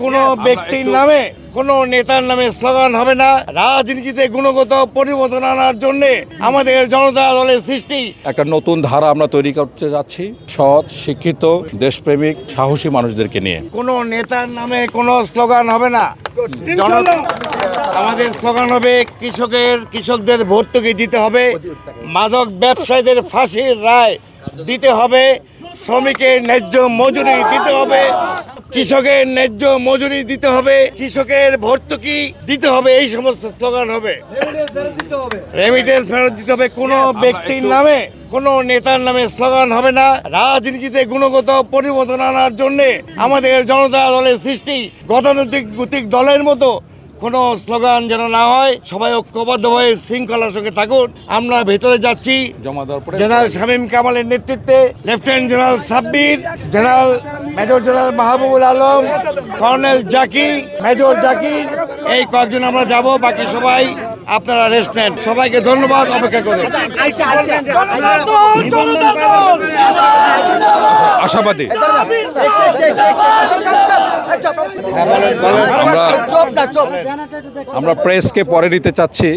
কোনো ব্যক্তির নামে কোনো নেতার নামে স্লোগান হবে না। রাজনীতিতে গুণগত পরিবর্তন আনার জন্য আমাদের জনতা দলের সৃষ্টি একটা নতুন ধারা আমরা তৈরি করতে যাচ্ছি, সৎ, শিক্ষিত, দেশপ্রেমিক, সাহসী মানুষদেরকে নিয়ে। কোনো নেতার নামে কোনো স্লোগান হবে না। আমাদের স্লোগান হবে কৃষকদের ভর্তুকি দিতে হবে, মাদক ব্যবসায়ীদের ফাঁসির রায় দিতে হবে, শ্রমিকের ন্যায্য মজুরি দিতে হবে, কৃষকের ন্যায্য মজুরি দিতে হবে, কৃষকের ভর্তুকি দিতে হবে। এই সমস্ত স্লোগান হবে। রেমিটেন্স ফেরত দিতে হবে। কোনো ব্যক্তির নামে কোনো নেতার নামে স্লোগান হবে না। রাজনীতিতে গুণগত পরিবর্তন আনার জন্য আমাদের জনতা দলের সৃষ্টি। গতানুগতিক দলের মতো কোনো স্লোগান যেন না হয়। সবাই ঐক্যবদ্ধভাবে শৃঙ্খলার সঙ্গে থাকুন। আমরা ভেতরে যাচ্ছি। জেনারেল শামীম কামালের নেতৃত্বে lieutenant general Sabbir, major general Mahbubul Alam, colonel Zaki, major Zakir, এই কয়েকজন আমরা যাব। বাকি সবাই আপনারা রেস্ট নেন। সবাইকে ধন্যবাদ। অপেক্ষা করে আশাবাদী আমরা প্রেসকে পরে নিতে চাচ্ছি।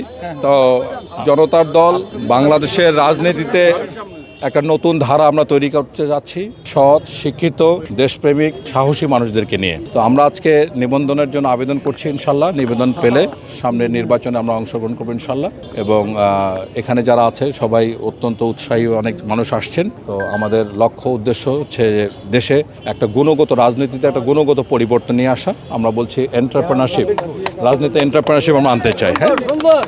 তো জনতার দল বাংলাদেশের রাজনীতিতে একটা নতুন ধারা আমরা তৈরি করতে যাচ্ছি, সৎ, শিক্ষিত, দেশপ্রেমিক, সাহসী মানুষদেরকে নিয়ে। তো আমরা আজকে নিবন্ধনের জন্য আবেদন করছি। ইনশাল্লাহ নিবেদন পেলে সামনের নির্বাচনে আমরা অংশগ্রহণ করবো ইনশাল্লাহ। এবং এখানে যারা আছে সবাই অত্যন্ত উৎসাহী, অনেক মানুষ আসছেন। তো আমাদের লক্ষ্য উদ্দেশ্য হচ্ছে দেশে একটা গুণগত রাজনীতিতে একটা গুণগত পরিবর্তন নিয়ে আসা। আমরা বলছি এন্টারপ্রেনারশিপ, রাজনীতি এন্টারপ্রেনারশিপ আমরা আনতে চাই। হ্যাঁ, ধন্যবাদ।